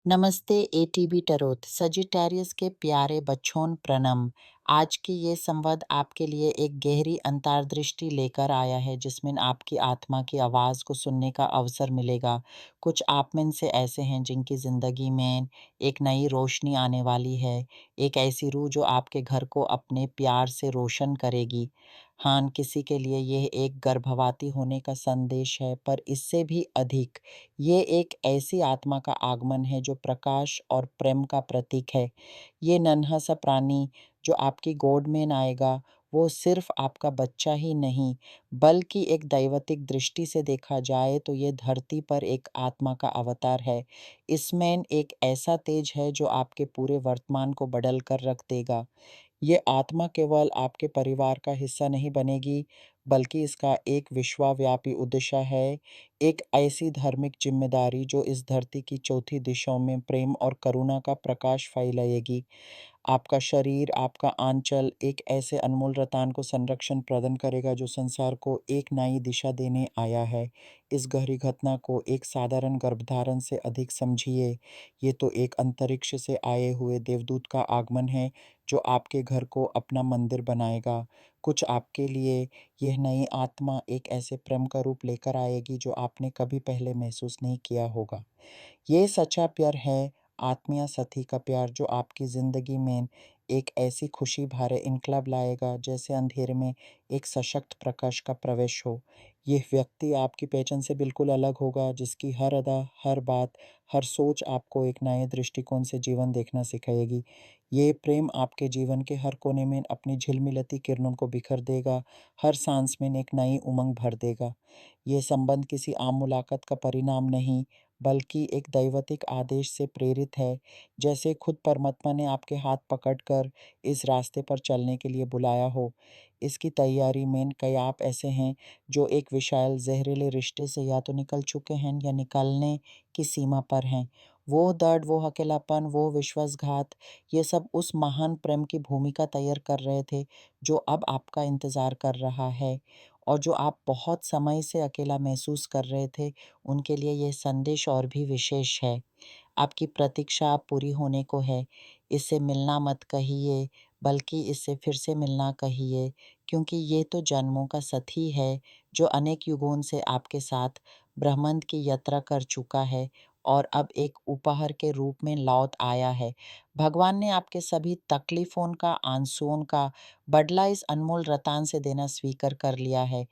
नमस्ते ATB टरोत Sagittarius के प्यारे बच्चों प्रणाम। आज की ये संवाद आपके लिए एक गहरी अंतर्दृष्टि लेकर आया है जिसमें आपकी आत्मा की आवाज़ को सुनने का अवसर मिलेगा। कुछ आप में से ऐसे हैं जिनकी ज़िंदगी में एक नई रोशनी आने वाली है, एक ऐसी रूह जो आपके घर को अपने प्यार से रोशन करेगी। हाँ, किसी के लिए यह एक गर्भवती होने का संदेश है, पर इससे भी अधिक ये एक ऐसी आत्मा का आगमन है जो प्रकाश और प्रेम का प्रतीक है। ये नन्हा सा प्राणी जो आपकी गोद में आएगा, वो सिर्फ आपका बच्चा ही नहीं, बल्कि एक दैविक दृष्टि से देखा जाए तो ये धरती पर एक आत्मा का अवतार है। इसमें एक ऐसा तेज है जो आपके पूरे वर्तमान को बदल कर रख देगा। ये आत्मा केवल आपके परिवार का हिस्सा नहीं बनेगी, बल्कि इसका एक विश्वव्यापी उद्देश्य है, एक ऐसी धार्मिक जिम्मेदारी जो इस धरती की चौथी दिशाओं में प्रेम और करुणा का प्रकाश फैलाएगी। आपका शरीर, आपका आंचल एक ऐसे अनमोल रत्न को संरक्षण प्रदान करेगा जो संसार को एक नई दिशा देने आया है। इस गहरी घटना को एक साधारण गर्भधारण से अधिक समझिए। ये तो एक अंतरिक्ष से आए हुए देवदूत का आगमन है जो आपके घर को अपना मंदिर बनाएगा। कुछ आपके लिए यह नई आत्मा एक ऐसे प्रेम का रूप लेकर आएगी जो आपने कभी पहले महसूस नहीं किया होगा। ये सच्चा प्यार है, आत्मीय साथी का प्यार जो आपकी ज़िंदगी में एक ऐसी खुशी भरे इनकलाब लाएगा जैसे अंधेरे में एक सशक्त प्रकाश का प्रवेश हो। यह व्यक्ति आपकी पहचान से बिल्कुल अलग होगा, जिसकी हर अदा, हर बात, हर सोच आपको एक नए दृष्टिकोण से जीवन देखना सिखाएगी। ये प्रेम आपके जीवन के हर कोने में अपनी झिलमिलाती किरणों को बिखेर देगा, हर सांस में एक नई उमंग भर देगा। ये संबंध किसी आम मुलाकात का परिणाम नहीं, बल्कि एक दैविक आदेश से प्रेरित है, जैसे खुद परमात्मा ने आपके हाथ पकड़कर इस रास्ते पर चलने के लिए बुलाया हो। इसकी तैयारी में कई आप ऐसे हैं जो एक विशाल जहरीले रिश्ते से या तो निकल चुके हैं या निकलने की सीमा पर हैं। वो दर्द, वो अकेलापन, वो विश्वासघात, ये सब उस महान प्रेम की भूमिका तैयार कर रहे थे जो अब आपका इंतज़ार कर रहा है। और जो आप बहुत समय से अकेला महसूस कर रहे थे, उनके लिए ये संदेश और भी विशेष है। आपकी प्रतीक्षा अब पूरी होने को है। इससे मिलना मत कहिए, बल्कि इससे फिर से मिलना कहिए, क्योंकि ये तो जन्मों का साथी है जो अनेक युगों से आपके साथ ब्रह्मांड की यात्रा कर चुका है और अब एक उपहार के रूप में लौट आया है। भगवान ने आपके सभी तकलीफों का, आंसुओं का बदला इस अनमोल रतन से देना स्वीकार कर लिया है।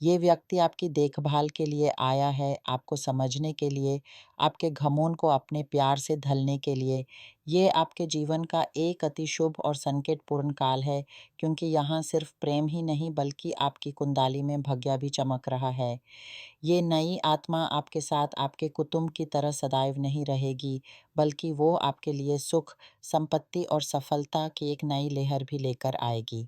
ये व्यक्ति आपकी देखभाल के लिए आया है, आपको समझने के लिए, आपके घमौन को अपने प्यार से ढलने के लिए। ये आपके जीवन का एक अति शुभ और संकटपूर्ण काल है, क्योंकि यहाँ सिर्फ प्रेम ही नहीं बल्कि आपकी कुंडली में भाग्य भी चमक रहा है। ये नई आत्मा आपके साथ आपके कुटुंब की तरह सदैव नहीं रहेगी, बल्कि वो आपके लिए सुख, संपत्ति और सफलता की एक नई लहर भी लेकर आएगी।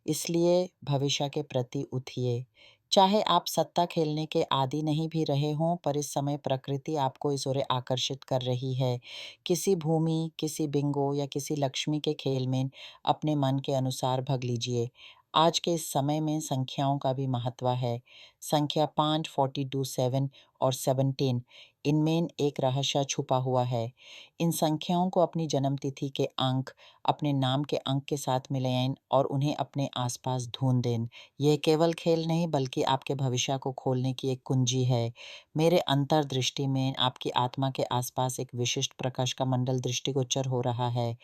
इसलिए भविष्य के प्रति उठिए। चाहे आप सत्ता खेलने के आदी नहीं भी रहे हों, पर इस समय प्रकृति आपको इस ओर आकर्षित कर रही है। किसी भूमि, किसी बिंगो या किसी लक्ष्मी के खेल में अपने मन के अनुसार भग लीजिए। आज के इस समय में संख्याओं का भी महत्व है। संख्या 5, 42, 7 और 17, इनमें एक रहस्य छुपा हुआ है। इन संख्याओं को अपनी जन्म तिथि के अंक, अपने नाम के अंक के साथ मिलाएं और उन्हें अपने आसपास ढूंढें। यह केवल खेल नहीं बल्कि आपके भविष्य को खोलने की एक कुंजी है। मेरे अंतर्दृष्टि में आपकी आत्मा के आसपास एक विशिष्ट प्रकाश का मंडल दृष्टिगोचर हो रहा है।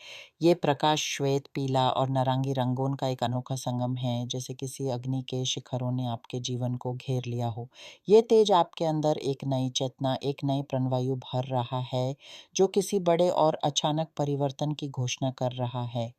ये प्रकाश श्वेत, पीला और नारंगी रंगों का एक अनोखा संगम है, जैसे किसी अग्नि के शिखरों ने आपके जीवन को घेर लिया हो। ये तेज आपके अंदर एक नई चेतना, एक नई प्राणवायु भर रहा है, जो किसी बड़े और अचानक परिवर्तन की घोषणा कर रहा है।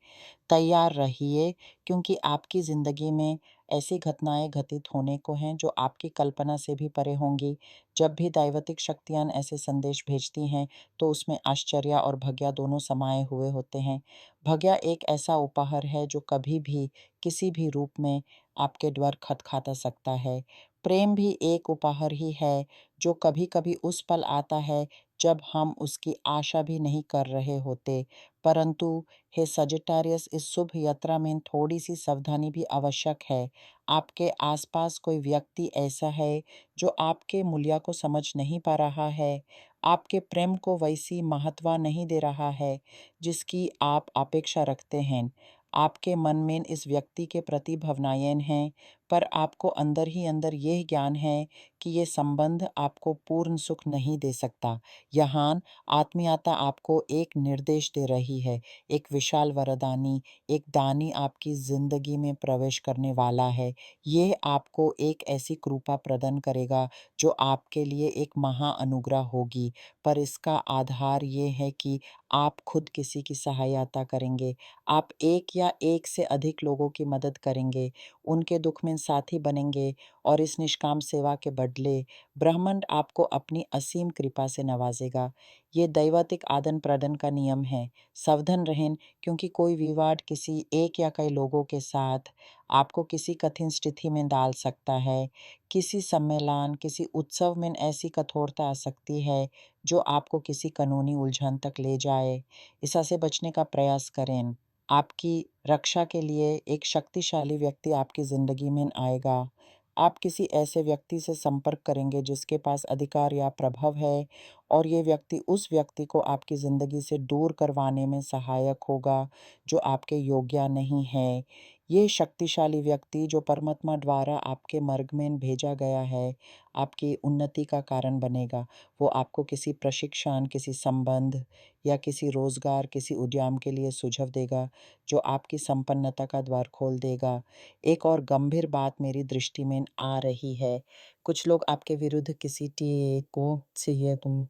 तैयार रहिए, क्योंकि आपकी ज़िंदगी में ऐसी घटनाएं घटित होने को हैं जो आपकी कल्पना से भी परे होंगी। जब भी दैविक शक्तियाँ ऐसे संदेश भेजती हैं, तो उसमें आश्चर्य और भाग्य दोनों समाये हुए होते हैं। भाग्य एक ऐसा उपहार है जो कभी भी, किसी भी रूप में आपके द्वार खटखटा सकता है। प्रेम भी एक उपहार ही है जो कभी-कभी उस पल आता है जब हम उसकी आशा भी नहीं कर रहे होते। परंतु हे सजिटारियस, इस शुभ यात्रा में थोड़ी सी सावधानी भी आवश्यक है। आपके आसपास कोई व्यक्ति ऐसा है जो आपके मूल्य को समझ नहीं पा रहा है। आपके प्रेम को वैसी महत्व नहीं दे रहा है, जिसकी आप अपेक्षा रखते हैं। आपके मन में इस व्यक्ति के प्रति भावनाएँ हैं, पर आपको अंदर ही अंदर यह ज्ञान है कि ये संबंध आपको पूर्ण सुख नहीं दे सकता। यहाँ आत्मीयता आपको एक निर्देश दे रही है, एक विशाल वरदानी, एक दानी आपकी ज़िंदगी में प्रवेश करने वाला है। ये आपको एक ऐसी कृपा प्रदान करेगा, जो आपके लिए एक महाअनुग्रह होगी, पर इसका आधार ये है कि आप खुद किसी की सहायता करेंगे। आप एक या एक से अधिक लोगों की मदद करेंगे, उनके दुःख में साथी बनेंगे और इस निष्काम सेवा के बदले ब्रह्मांड आपको अपनी असीम कृपा से नवाज़ेगा। ये दैवातिक आदान-प्रदान का नियम है। सावधान रहें, क्योंकि कोई विवाद किसी एक या कई लोगों के साथ आपको किसी कठिन स्थिति में डाल सकता है। किसी सम्मेलन, किसी उत्सव में ऐसी कठोरता आ सकती है, जो आपको किसी कानूनी उलझन तक ले जाए। इसा से बचने का प्रयास करें। आपकी रक्षा के लिए एक शक्तिशाली व्यक्ति आपकी ज़िंदगी में आएगा। आप किसी ऐसे व्यक्ति से संपर्क करेंगे जिसके पास अधिकार या प्रभाव है, और ये व्यक्ति उस व्यक्ति को आपकी ज़िंदगी से दूर करवाने में सहायक होगा, जो आपके योग्य नहीं है। ये शक्तिशाली व्यक्ति जो परमात्मा द्वारा आपके मार्ग में भेजा गया है, आपकी उन्नति का कारण बनेगा। वो आपको किसी प्रशिक्षण, किसी संबंध या किसी रोज़गार, किसी उद्यम के लिए सुझाव देगा, जो आपकी संपन्नता का द्वार खोल देगा। एक और गंभीर बात मेरी दृष्टि में आ रही है। कुछ लोग आपके विरुद्ध किसी टी को चाहिए तुम